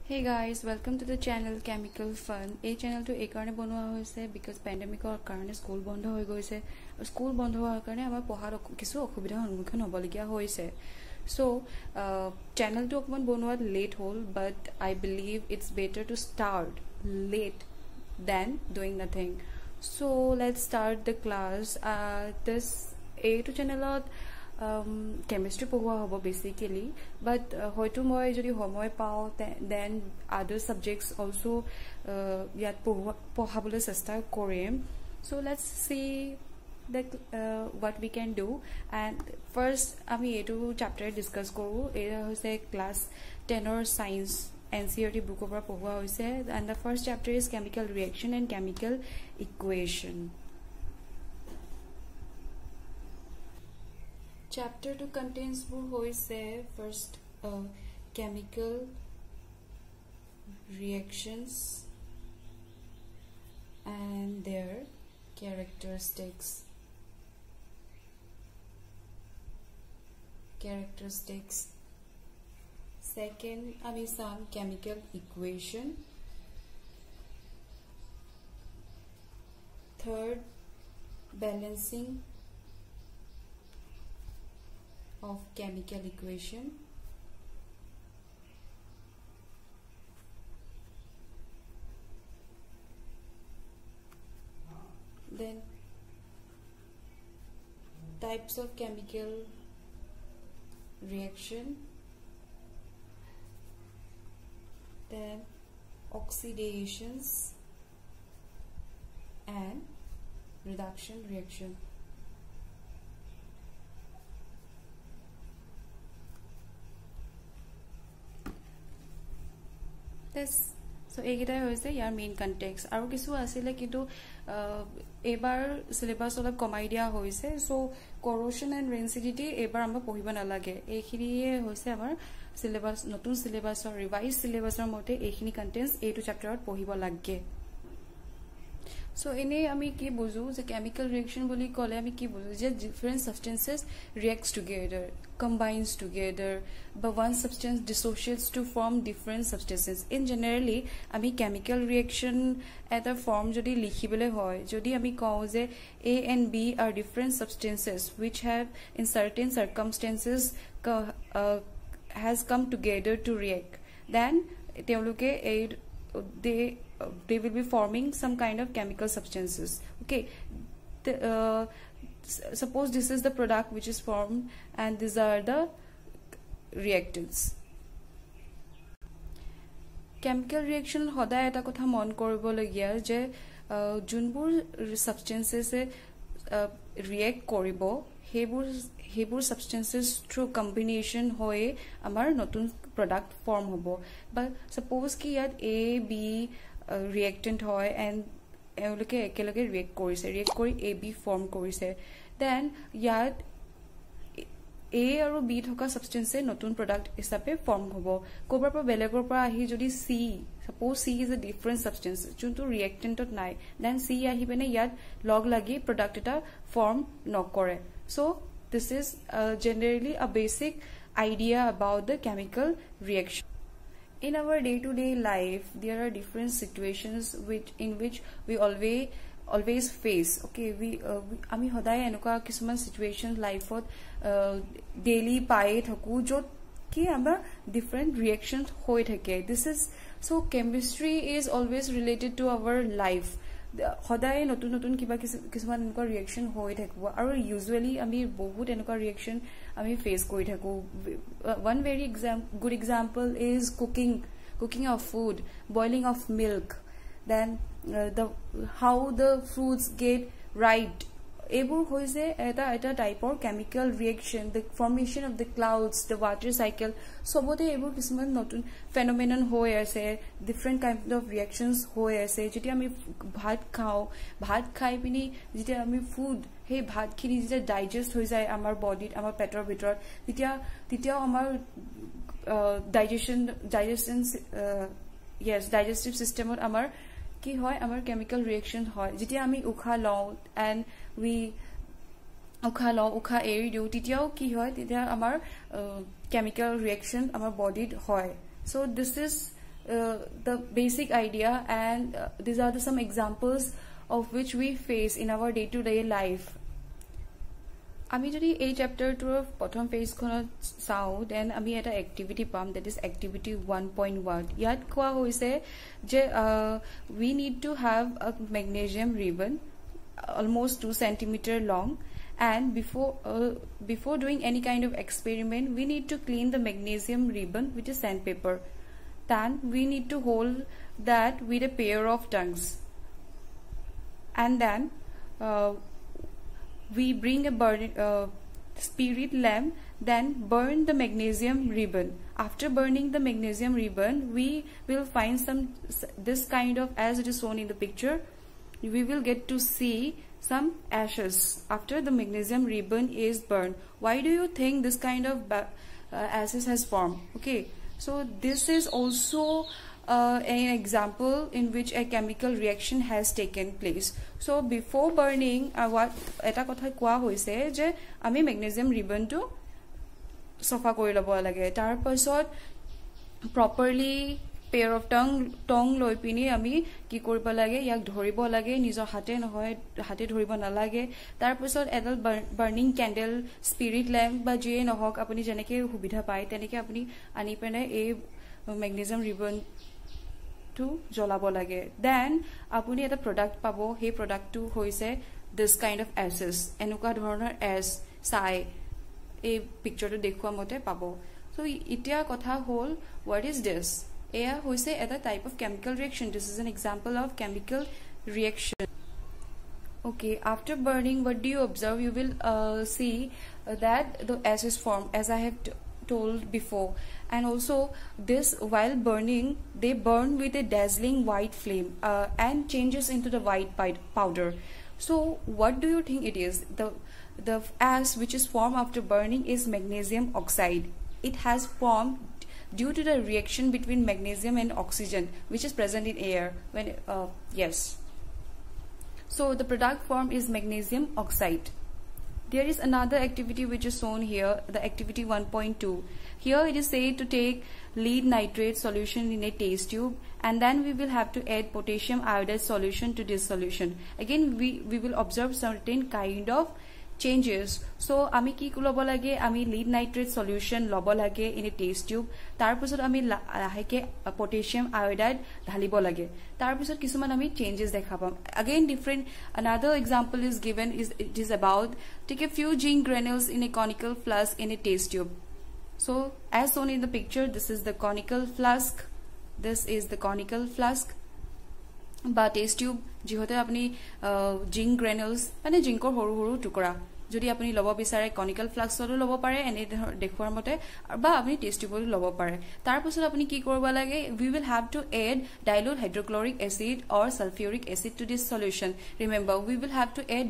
Hey guys, welcome to the channel Chemical Fun. এই channel এই কাৰণে বনোৱা হৈছে because pandemicৰ কাৰণে স্কুল বন্ধ হৈ গৈছে। স্কুল বন্ধ হোৱাৰ কাৰণে আমাৰ পঢ়াৰ কিছু অসুবিধাৰ সন্মুখীন হ'বলগীয়া হৈছে। So, channel টো অকমান বনোৱাত late হ'ল, but I believe it's better to start late than doing nothing. So, let's start the class. This এইটো channelত chemistry পঢ়োৱা হ'ব basically, but হয়তো মই যদি সময় পাওঁ then other subjects also ইয়াত পঢ়াবলৈ চেষ্টা কৰিম. So let's see what we can do. And first আমি এইটো chapter discuss কৰো. এটা হৈছে class 10 science NCERT book পৰা পঢ়োৱা হৈছে, and the first chapter is chemical reaction and chemical equation. Chapter 2 contains first chemical reactions and their characteristics. Second, some chemical equation. Third, balancing of chemical equation. Then types of chemical reaction. Then oxidations and reduction reaction. So এইকেইটাই হৈছে ইয়াৰ main context আৰু কিছু আছিল কিন্তু এবাৰ syllabus অলপ কমাই দিয়া হৈছে সো corrosion and rancidity এবাৰ আমৰা পঢ়িব নালাগে এইখিনিয়ে হৈছে আমাৰ সিলেবাস নতুন সিলেবাসৰ ৰিভাইজ সিলেবাসৰ মতে এইখিনি কন্টেন্টস এইটো চ্যাপ্টাৰত পঢ়িব লাগে So ine ami ki buzu je chemical reaction boli kole ami ki buzu je different substances reacts together, combines together, but one substance dissociates to form different substances. In generally ami chemical reaction at a form jodi likhibele hoy jodi ami kau je A and B are different substances which have in certain circumstances has come together to react, then teoluke they will be forming some kind of chemical substances. Okay, suppose this is the product which is formed and these are the reactants. Chemical reaction hoda eta kotha mon koribo lagia je junbur substances react koribo hebur substances through combination hoye amar notun product form hobo. But suppose ki yat A B reactant hoy and eloke ekeloge react kori AB form korise, then yat A aru B thoka substance notun product hisabe form hobo. Kobar pa belegor pa ahi jodi C, suppose C is a different substance juntu reactant ot nai, then C ahi bene yat log lagi product eta form nokore. So this is generally a basic idea about the chemical reaction. In our day-to-day life, there are different situations in which we always face. Okay, ami hoday enuka kisuman situations life ot daily pae thaku jot ki amra different reactions hoy thake. This is so chemistry is always related to our life. Hoday notun kiba kisuman enuka reaction hoy thakbo aru usually ami bahut enuka reaction ami face kori thaku. One very good example is cooking of food, boiling of milk, then how the fruits get ripe. Ebur hoise eta type of chemical reaction, the formation of the clouds, the water cycle, sobote ebur kisuman notun phenomenon hoy ase, different kind of reactions hoy ase. Jeti ami bhat khai pini jeti ami food he bhat khini jeti digest hoy jay amar body amar petor bitor titia amar digestive system or amar ki hoy amar chemical reaction hoy jeti ami ukha law and we ukha eri diu titiao ki hoy titia amar chemical reaction amar body hoy. So this is the basic idea, and these are some examples of which we face in our day-to-day life. আমি যদি এই চ্যাপ্টাৰটোৰ প্ৰথম পেজখনত চাওঁ, then আমি এটা activity পাম, that is activity 1.1. ইয়াত কোৱা হৈছে যে we need to have a magnesium ribbon almost 2 cm long, and before doing any kind of experiment we need to clean the magnesium ribbon with a sandpaper. Then we need to hold that with a pair of tongues, and then we bring a spirit lamp, then burn the magnesium ribbon. After burning the magnesium ribbon, we will find this kind of, as it is shown in the picture, we will get to see some ashes after the magnesium ribbon is burned. Why do you think this kind of ashes has formed? Okay, so this is also an example in which a chemical reaction has taken place. So before burning, what eta kotha koa hoise je ami magnesium ribbon to safa kori lobo lage, tar pasot properly pair of tongue loi pini ami ki koribo lage, yak dhoribo lage, nijor hate nohoy hate dhoribo na lage. Tar pasot edal burning candle, spirit lamp ba je nohok apuni janeke subidha pai teneke apuni ani pene ei magnesium ribbon to jolabo lage. Then apuni eta product pabo, he product to hoise this kind of ashes, enuka dhoroner as sai ei picture to dekhwa mote pabo. So itia kotha hol, what is this? Eya hoise eta type of chemical reaction. This is an example of chemical reaction. Okay, after burning, what do you observe? You will see that the ashes form, as I have told before. And also this, while burning, they burn with a dazzling white flame and changes into the white powder. So what do you think it is? The ash which is formed after burning is magnesium oxide. It has formed due to the reaction between magnesium and oxygen which is present in air when yes. So the product form is magnesium oxide. There is another activity which is shown here, the activity 1.2. Here it is said to take lead nitrate solution in a test tube, and then we will have to add potassium iodide solution to this solution. Again we will observe certain kind of changes. So ami ki lobo lage, ami lead nitrate solution lobo lage in a test tube, tar pasot ami laheke potassium iodide dhalibo lage, tar pasot kisuman ami changes dekha pam. Again different, another example is given, it is about take a few zinc granules in a conical flask in a test tube. So as shown in the picture, this is the conical flask, this is the conical flask বা test tube, যিহতে আপনি zinc গ্ৰেনুলস মানে জিংকৰ সৰু সৰু টুকুৰা যদি আপনি লব বিচাৰে কনিকেল ফ্লাস্কটো লব পাৰে, এনে দেখুৱাৰ মতে, বা আপনি টেষ্ট টিউবটো লব পাৰে. তাৰ পাছত আপনি কি কৰিব লাগে, we will have to add dilute hydrochloric acid or sulfuric acid to this solution. Remember, we will have to add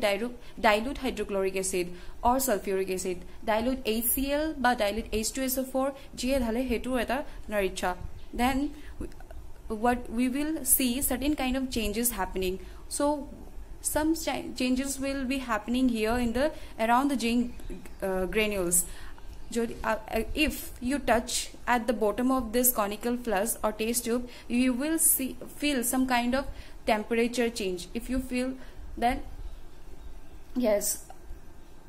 dilute hydrochloric acid or sulfuric acid, dilute HCl বা dilute H2SO4 যিয়ে ঢালে হেতু এটা নৰিচ্ছা. Then what we will see certain kind of changes happening. So some changes will be happening here in the around the zinc granules. If you touch at the bottom of this conical flask or test tube, you will feel some kind of temperature change. If you feel that yes,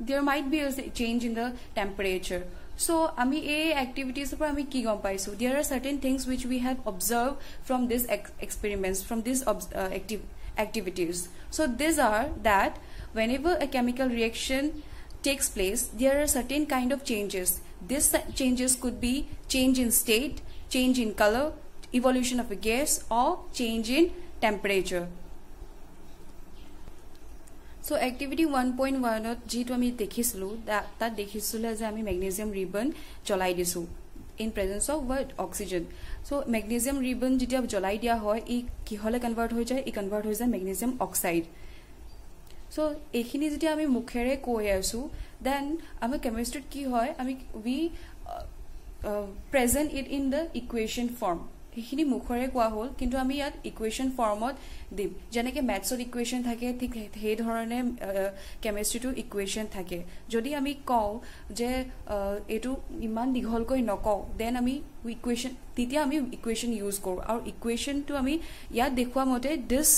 there might be a change in the temperature. So ami a activities par ami ki gom paisu, there are certain things which we have observed from these experiments, from these activities. So these are that whenever a chemical reaction takes place, there are certain kind of changes. These changes could be change in state, change in color, evolution of a gas, or change in temperature. So activity 1.1 যেটো আমি দেখিছিলো, তাত দেখিছিলো যে আমি magnesium ribbon জ্বলাই দিছো in presence of what oxygen. So magnesium ribbon যেতিয়া জ্বলাই দিয়া হয়, ই কি হলে কনভার্ট হৈ যায়, ই কনভার্ট হৈ যায় magnesium oxide. So এইখিনি যেতিয়া আমি মুখেৰে কৈ আছো, then আমাৰ কেমিষ্ট্ৰিত কি হয়, আমি we present it in the equation form. হেখিনি মুখৰে কোৱা হল কিন্তু আমি ইয়াত ইকুৱেশ্যন ফৰ্মত দিম যেনেকৈ ম্যাথছত ইকুৱেশ্যন থাকে ঠিক সেই ধৰণে কেমিষ্ট্ৰিটো ইকুৱেশ্যন থাকে যদি আমি কওঁ যে এটো ইমান দীঘলকৈ নকওঁ দেন আমি ইকুৱেশ্যন তেতিয়া আমি ইকুৱেশ্যন ইউজ কৰোঁ আৰু ইকুৱেশ্যনটো আমি ইয়াত দেখুৱা মতে দিছ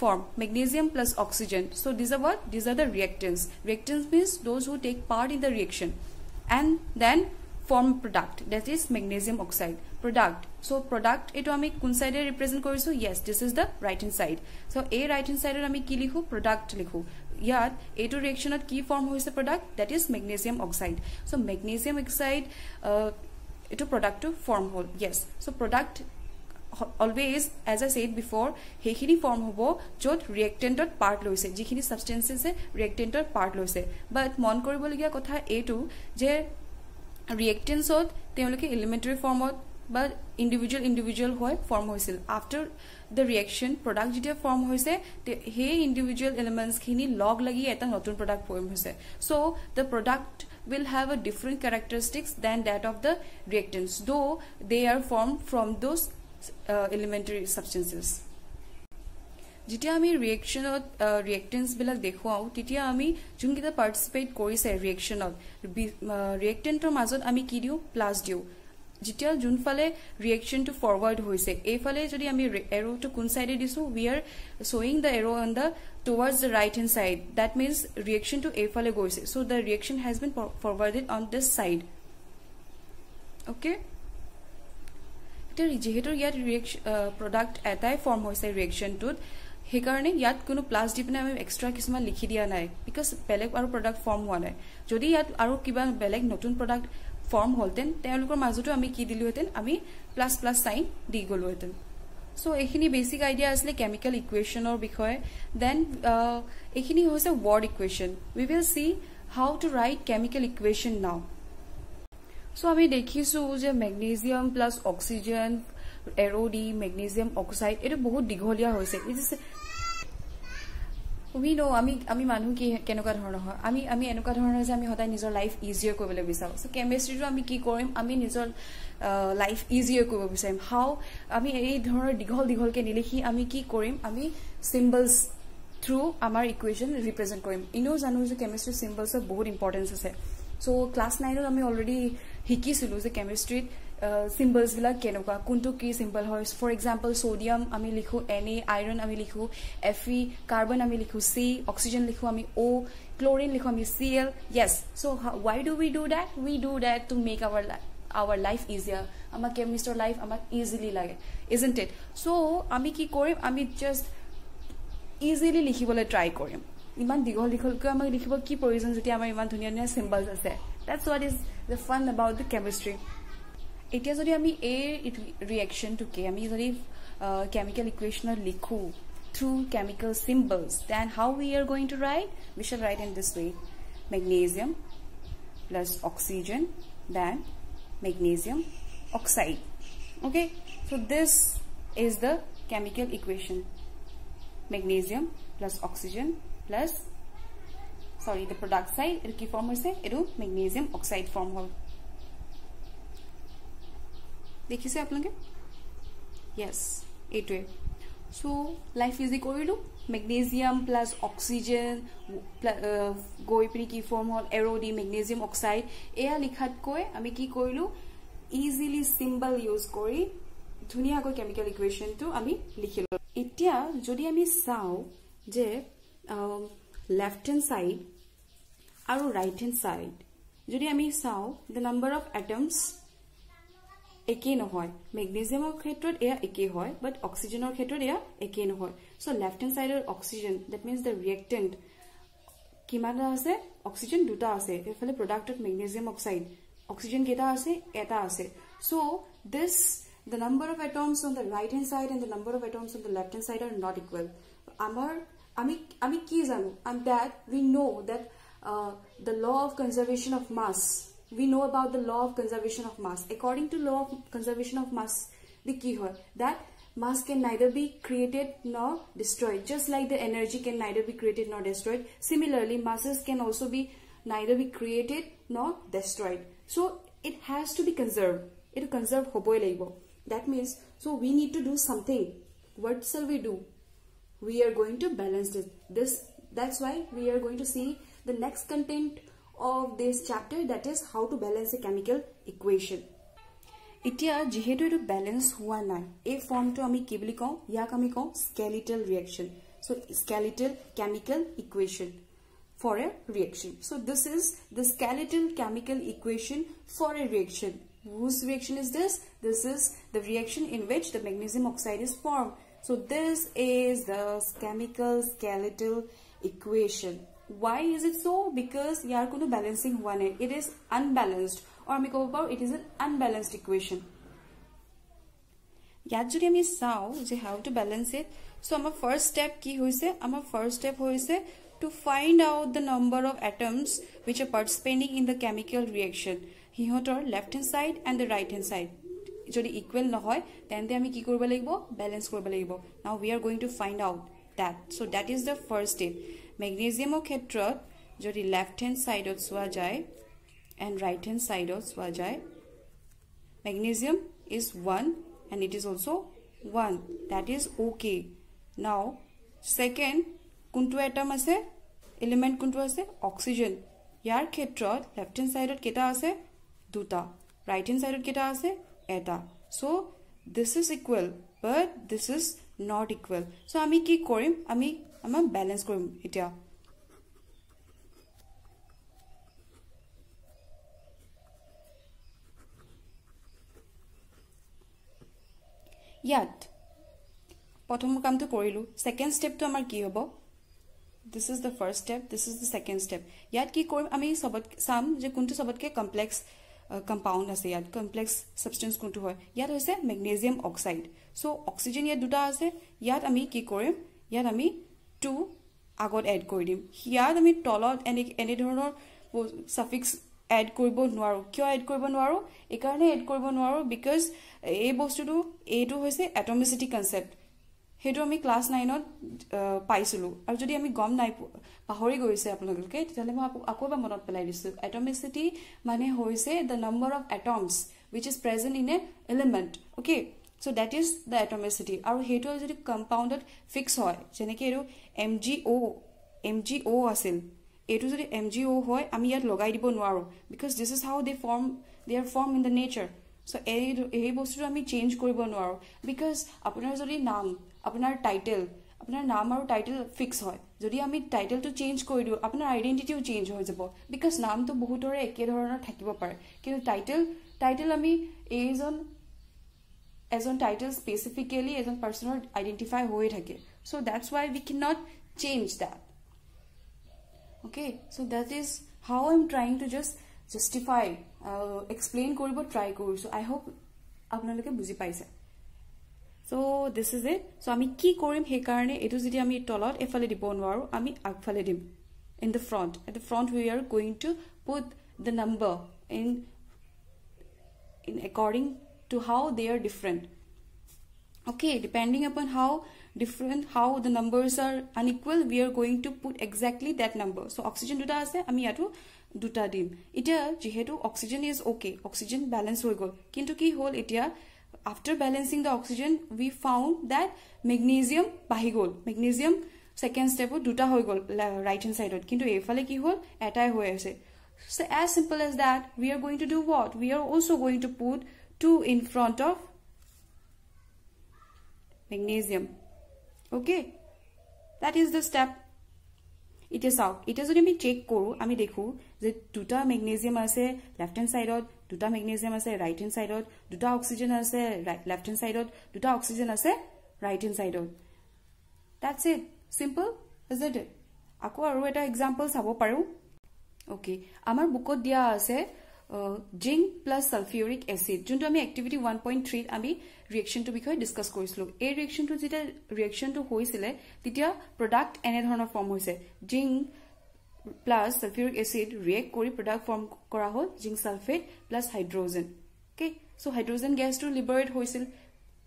form magnesium plus oxygen. So these are what? These are the reactants. Reactants means those who take part in the reaction and then form product, that is magnesium oxide product. So product eto ami kun side represent korisu? Yes, this is the right hand side. So a right hand side ami ki likhu? Product likhu. Yat eto reaction at ki form hoise product, that is magnesium oxide. So magnesium oxide eto product to form hole. Yes, so product always as I said before hekhini form hobo jot reactant ot part loise jikhini substances e reactant ot part loise but mon koriboligia kotha etu je reactants ot teoloke elementary form ot but individual hoy form hoisil after the reaction product jetia form hoise he individual elements khini log lagi eta notun product form hoise so the product will have a different characteristics than that of the reactants though they are formed from those elementary substances. যেতিয়া আমি ৰিয়েকশ্যনত ৰিয়েক্টেন্টছ বিলাক দেখুৱাও তেতিয়া আমি যোনকেইটা participate কৰিছে ৰিয়েকশ্যনত ৰিয়েক্টেন্টৰ মাজত আমি কি দিওঁ প্লাছ দিওঁ যেতিয়া যোনফালে ৰিয়েকশ্যনটো ফৰৱাৰ্ড হৈছে এইফালে যদি আমি এৰোটো কোন চাইডে দিছো we are showing the arrow on the towards the right hand side that means reaction to এইফালে গৈছে so the reaction has been forwarded on this side okay যেহেতু ইয়াত প্ৰডাক্ট এটাই ফৰ্ম হৈছে ৰিয়েকশ্যনটোত সেইকাৰণে ইয়াত কোনো প্লাছ দি পিনে আমি এক্সট্ৰা কিছুমান লিখি দিয়া নাই বিকজ বেলেগ আৰু প্ৰডাক্ট ফৰ্ম হোৱা নাই যদি ইয়াত আৰু কিবা বেলেগ নতুন প্ৰডাক্ট ফৰ্ম হ'লতেন তেওঁলোকৰ মাজতো আমি কি দিলোহেঁতেন আমি প্লাছ প্লাছ চাইন দি গলোহেঁতেন সো এইখিনি বেসিক আইডিয়া আসলে কেমিক্যাল ইকুয়েশনৰ বিষয়ে দেন এইখিনি হৈছে word equation we will see how to write chemical equation now So আমি দেখিছো যে ম্যাগনেসিয়াম প্লাস অক্সিজেন এরোডি ম্যাগনেসিয়াম অক্সাইড এটা বহুত দীঘলীয়া হৈছে উই নো আমি মানুহ কি কেনেকুৱা ধৰণৰ হয় আমি এনেকুৱা ধৰণৰ যে আমি সদায় নিজৰ লাইফ ইজিয়াৰ কৰিবলৈ বিচাৰো সো কেমিষ্ট্ৰিটো আমি কি কৰিম আমি নিজৰ লাইফ ইজিয়াৰ কৰিব বিচাৰিম হাউ আমি এই ধৰণৰ দীঘলকে নিলিখি আমি কি কৰিম আমি সিম্বলস থ্ৰু আমাৰ ইকুৱেশ্যন ৰিপ্ৰেজেন্ট কৰিম ইনো জানো যে কেমিষ্ট্ৰি সিম্বলসৰ বহুত ইম্পৰ্টেন্স আছে সো ক্লাস 9 আমি অলৰেডি শিকিছিলো যে কেমিষ্ট্ৰিত সিম্বলস বিলাক কেনেকুৱা কোনটো কি সিম্বল হয় ফৰ এক্সাম্পল সোডিয়াম আমি লিখো Na আইৰন আমি লিখো Fe কাৰ্বন আমি লিখো C অক্সিজেন লিখো আমি O ক্লোৰিন লিখো আমি Cl yes so why do we do that to make our life easier আমাৰ কেমিষ্টৰ লাইফ আমাক ইজিলি লাগে isn't it so আমি কি কৰিম আমি জাস্ট ইজিলি লিখিবলৈ ট্ৰাই কৰিম ইমান দীঘলকৈ আমাক লিখিব কি প্ৰয়োজন যেতিয়া আমাৰ ইমান ধুনীয়া সিম্বলস আছে that's what is the fun about the chemistry এতিয়া যদি আমি এই ৰিঅ্যাকশন টু কে আমি যদি কেমিক্যাল ইকুয়েশন লিখো through chemical symbols then how we are going to write we shall write in this way magnesium plus oxygen then magnesium oxide okay so this is the chemical equation magnesium plus oxygen plus sorry the product side it ki form hoise edu magnesium oxide form hol dekhise apnaloke yes etwe so life easy korilu magnesium plus oxygen goi pri ki form hol erodi magnesium oxide eya likhat koi ami ki korilu easily symbol use kori dhuniya ko chemical equation to ami likhilo etia jodi ami sao je left hand side aru right hand side jodi ami sao the number of atoms একে নহয় ম্যাগনেসিয়ামৰ ক্ষেত্ৰত এয়া একে হয় বাট অক্সিজেনৰ ক্ষেত্ৰত এয়া একে নহয় সো লেফট হ্যান্ড সাইডৰ oxygen that means the reactant কিমানটা আছে অক্সিজেন দুটা আছে এফালে প্ৰডাক্টত ম্যাগনেসিয়াম অক্সাইড অক্সিজেন কেটা আছে এটা আছে so this the number of atoms on the right hand side and the number of atoms on the left hand side are not equal amar ami ki janu and that we know that the law of conservation of mass we know about the law of conservation of mass according to law of conservation of mass the key hoy that mass can neither be created nor destroyed just like the energy can neither be created nor destroyed similarly masses can also be neither be created nor destroyed so it has to be conserved it conserve hoboi lagibo That means, so we need to do something. What shall we do? We are going to balance this. That's why we are going to see the next content of this chapter, that is how to balance a chemical equation. Itia jihetu etu balance hua nai, ei form to ami ki boli kau, yak ami kau skeletal reaction. So skeletal chemical equation for a reaction. So this is the skeletal chemical equation for a reaction. Whose reaction is this? This is the reaction in which the magnesium oxide is formed. So this is the chemical skeletal equation. Why is it so? Because yaar kono balancing hua nai, it is unbalanced, or ami kobo paru it is an unbalanced equation. Yat jodi ami sao je how to balance it. So our first step ki hoise, our first step hoise to find out the number of atoms which are participating in the chemical reaction. Hihotor left hand side and the right hand side jodi equal na hoy, then ami ki koribo lagibo, balance koribo lagibo. Now we are going to find out that. So that is the first step. Magnesium khetrot jodi left hand side ot swa jay and right hand side ot swa jay, magnesium is 1 and it is also 1. That is okay. Now second, kuntu atom ase, element kuntu ase, oxygen. Yar khetrot left hand side ot keta ase, duta, right hand side ot keta ase, eta. So this is equal, but this is not equal. So ami ki korim, ami balance korim itia. Yat prothom kam to korilu, second step to amar ki hobo. This is the first step, this is the second step. Yat ki korim, ami sobat sam je kuntu sobatke complex compound ase, yat complex substance kuntu hoy, yat hoise magnesium oxide. So oxygen yat duta ase, yat ami ki korim, yat ami 2 agot add kori dim. Yat ami tolot ene dhonor suffix add koribo nwaro. Kyo add koribo nwaro? E karone add koribo nwaro because ei bostu tu etu hoise atomicity concept. Hetu ami class 9 ot paisulu. Aru jodi ami gom nai pahori goise apnaloke, tetale moi ako ba monot pelai disu. Atomicity mane hoise the number of atoms which is present in a element. Okay, so that is the atomicity. Aru hetu jodi compounded fix hoy, jeneke etu MgO asil, etu jodi MgO hoy ami yat logai dibo nwaro because this is how they are formed in the nature. So ei bostu ami change koribo nwaro because apunar jodi naam, apunar title, apunar naam aru title fix hoy, jodi ami title to change kori diu apunar identity o change hoy jabo because naam to bahutore eke dhoroner thakibo pare, kintu title ami as on title specifically as on person identify hoye thake. So that's why we cannot change that. Okay, so that is how I'm trying to just justify, explain koribo try kori. So I hope apnaloke buji paise. So this is it. So ami ki korim he karone etu jodi ami tolot efale dibo nwaru, ami agfale dim in the front. At the front we are going to put the number in according to how they are different. Okay, depending upon how different, how the numbers are unequal, we are going to put exactly that number. So oxygen duta ase, ami yato duta dim. Itia jihetu oxygen is okay, oxygen balance hoi gol. Kintu ki hol itia after balancing the oxygen, we found that magnesium bahi gol. Magnesium second step duta hoi gol right hand side. Kintu efale ki hol etai hoy ase. So as simple as that, we are going to do what? We are also going to put 2 in front of magnesium. Okay, that is the step. It is out. It is only check koru. Ami dekhu je duta magnesium ase left hand side od, duta magnesium ase right hand side od, duta oxygen ase left hand side od, duta oxygen ase right hand side od. That's it. Simple, isn't it? Ako aru eta example sabo paru. Okay, amar bookot dia ase zinc plus sulfuric acid. Junto ami activity 1.3 ami reaction to bikhoy discuss korislo. A reaction to jeta reaction to hoisile titia product ene dhoroner form hoise. Zinc plus sulfuric acid react kori product form kora hol zinc sulfate plus hydrogen. Okay, so hydrogen gas to liberate hoisil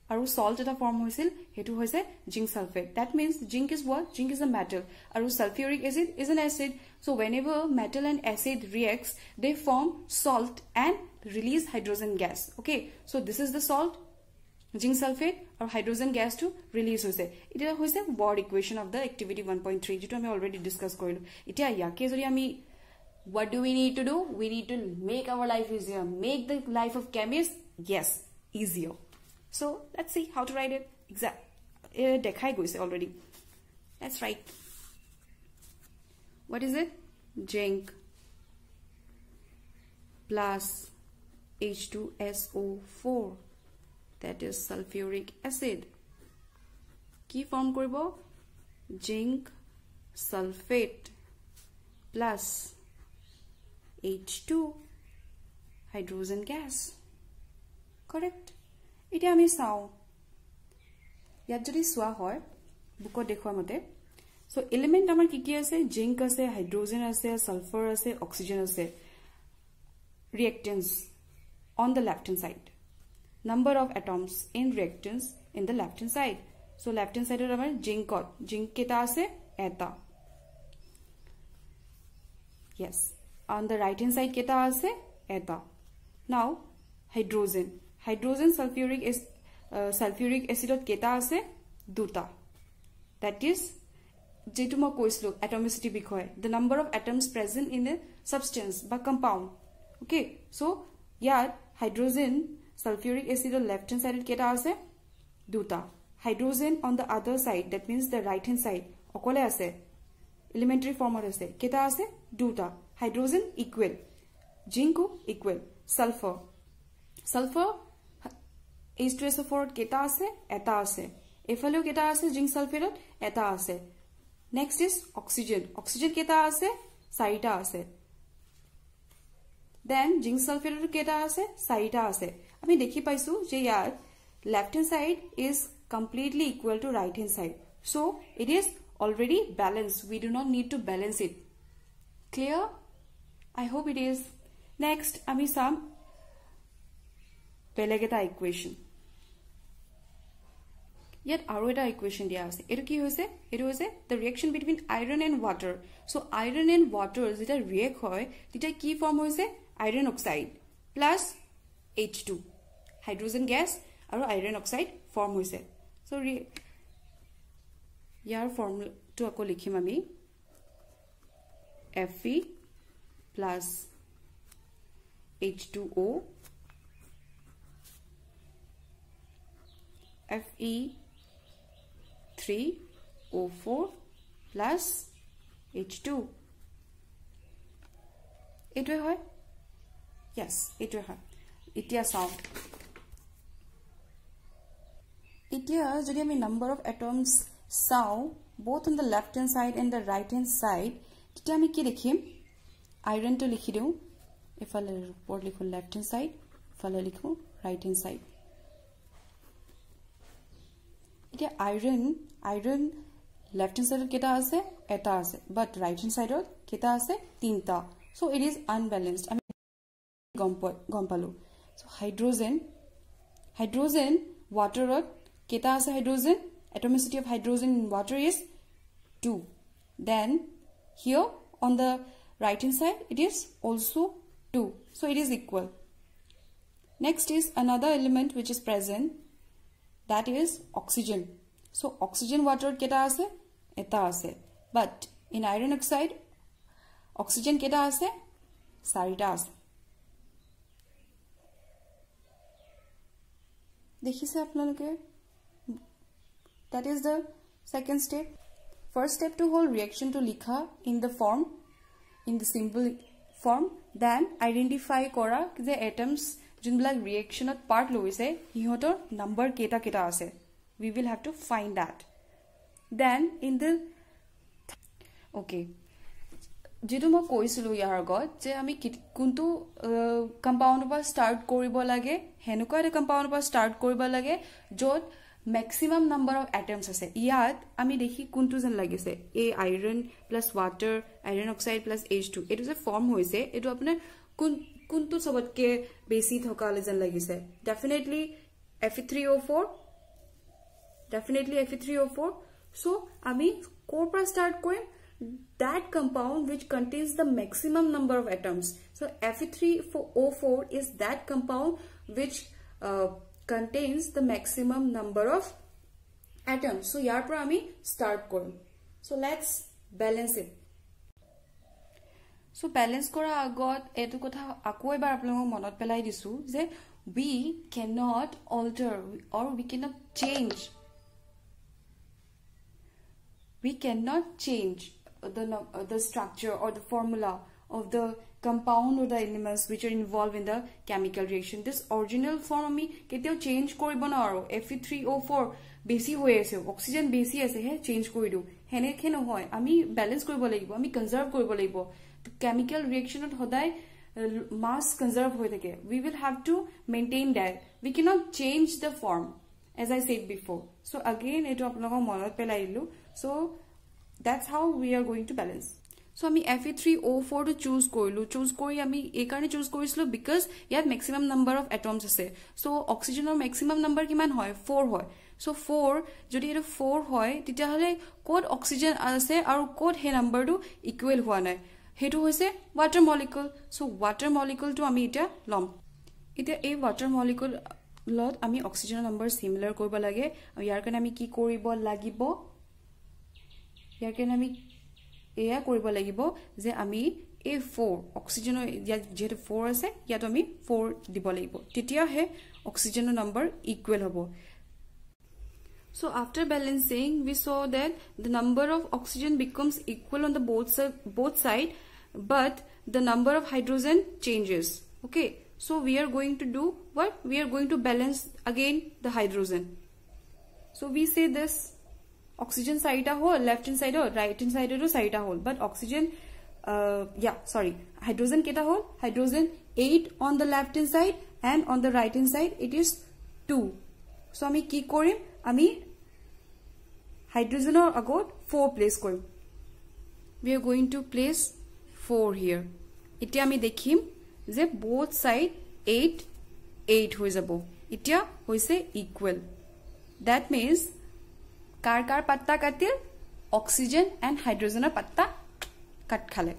aru salt eta form hoisil, hetu hoise zinc sulfate. That means zinc is what? Zinc is a metal. Aru sulfuric acid is an acid. So whenever metal and acid reacts, they form salt and release hydrogen gas. Okay, so this is the salt zinc sulphate আৰু hydrogen গেছটো release হৈছে এটা হৈছে board equation of the activity 1.3 যেটো আমি already discuss কৰিলো এতিয়া ইয়াকে যদি আমি what do we need to do we need to make our life easier make the life of chemists yes easier so let's see how to write it exact dekhai goise already let's write what is it zinc plus H2SO4 that is sulfuric acid ki form koribo zinc sulfate plus H2 hydrogen gas correct ite ami sao yat jodi swa hoy book dekhwa mate so element amar ki ase zinc ase hydrogen ase sulfur ase oxygen ase reactants on the left hand side number of atoms in reactants in the left hand side so left hand side amar zinc keta ase eta yes on the right hand side keta ase eta now hydrogen sulfuric acid keta ase duta that is jetu ma koislo atomicity bikhoy the number of atoms present in a substance ba compound okay so yat hydrogen sulfuric acid left hand side keta ase duta hydrogen on the other side that means the right hand side okole ase elementary form ase keta ase duta hydrogen equal zinc equal sulfur H2SO4 keta ase eta ase efaleo keta ase zinc sulfate eta ase next is oxygen keta ase saita ase then zinc sulfate keta ase saita ase ami dekhi paisu je yar left hand side is completely equal to right hand side so it is already balanced we do not need to balance it clear I hope it is next ami sam belegeta equation yet aro eta equation dia ase etu ki hoise the reaction between iron and water so iron and water jeta react hoy tita ki form hoise iron oxide plus H2 hydrogen gas aro iron oxide form hoise so yar formula to ako likhim ami Fe plus H2O Fe3O4 plus H2 etwe hoy yes etwe hoy itia sao itia jodi ami number of atoms sao both on the left hand side and the right hand side tita ami ki likhim iron to likhi diu efale report likho left hand side efale likho right hand side ite iron left hand side keta ase eta ase but right hand side keta ase tinta so it is unbalanced I mean gompalo so hydrogen water keta ase hydrogen atomicity of hydrogen in water is 2 then here on the right hand side it is also 2 so it is equal next is another element which is present that is oxygen so oxygen water keta ase eta ase but in iron oxide oxygen keta ase sarita ase dekhise apnaloke that is the second step first step to whole reaction to likha in the form in the simple form then identify kora the atoms junbla reaction at part loise hihotor number keta ase we will have to find that then in the okay jedu mo koisilu yar got je ami kuntu compound pa start koribo lage henuka eta compound pa start koribo lage jot maximum number of atoms ase iyat ami dekhi kuntu jan lagise a iron plus water iron oxide plus H2 it is a form hoise etu apne kuntu sobotke besi thokale jan lagise definitely Fe3O4 so ami core pa start korim that compound which contains the maximum number of atoms so Fe3O4 is that compound which contains the maximum number of atoms. So ইয়াৰ পৰা আমি start কৰিম. So let's balance it. So balance কৰা আগত এটো কথা আকৌ এবাৰ আপোনালোকক মনত পেলাই দিছো যে we cannot alter or we cannot change. We cannot change the structure or the formula of the compound or the elements which are involved in the chemical reaction. This original form ami keteo change koribo na aro. Fe3O4 besi hoye ase, oxygen besi ase he change kori do. Hene khe no hoy. Ami balance koribo lagibo, ami conserve koribo lagibo. The chemical reaction ot hoday mass conserve hoy thake. We will have to maintain that. We cannot change the form, as I said before. So again eto apnalok monot pelai dilu. So that's how we are going to balance. So আমি Fe3O4 to choose কৰিলো, choose কৰি আমি এই কাৰণে choose কৰিছিলো because ইয়াত maximum number of atoms আছে. So oxygenৰ maximum number কিমান হয় 4 হয়. So 4 যদি এটা 4 হয় তেতিয়া হলে কোড অক্সিজেন আছে আৰু কোড হে নাম্বাৰটো ইকুৱেল হোৱা নাই, হেতু হৈছে water molecule. So water molecule to আমি এটা লম. এতিয়া এই water molecule লত আমি অক্সিজেনৰ নম্বৰ similar কৰিব লাগে আৰু ইয়াৰ কাৰণে আমি কি কৰিব লাগিব, ইয়াৰ কাৰণে আমি এয়া কৰিব লাগিব যে আমি এই 4 অক্সিজেনৰ যেহেতু 4 আছে ইয়াত আমি 4 দিব লাগিব, তেতিয়া হে অক্সিজেনৰ নম্বৰ ইকুৱেল হ'ব. So after balancing we saw that the number of oxygen becomes equal on the both side, but the number of hydrogen changes. Okay, so we are going to do what? We are going to balance again the hydrogen. So we say this oxygen side a whole, left hand side or right hand side or side a whole, but oxygen hydrogen keta whole, hydrogen 8 on the left hand side and on the right hand side it is 2. So ami ki korim, ami hydrogen or agot 4 place korim. We are going to place 4 here. Itia ami dekhim je both side 8 hoi jabo, itia hoise equal. That means car car पत्ता काटिल, oxygen and hydrogen पत्ता काट खाले.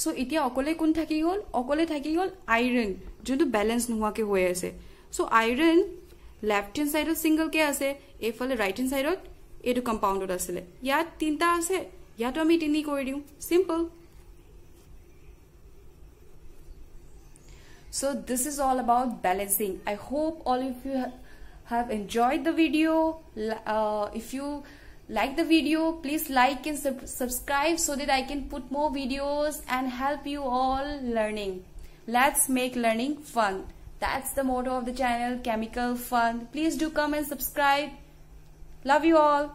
सो इतिया अकले कोन थाकी गल, अकले थाकी गल iron जोंतु balance नहुवाके होय आसे. So iron left hand side single के आसे, एफाले राइट हैंड साइड एटु कंपाउंडत आसिले. या तीनटा आसे, यातो आमी तिनि करि दिउ, simple. So this is all about balancing. I hope all of you have enjoyed the video. If you like the video, please like and subscribe so that I can put more videos and help you all learning. Let's make learning fun. That's the motto of the channel, Chemical Fun. Please do come and subscribe. Love you all.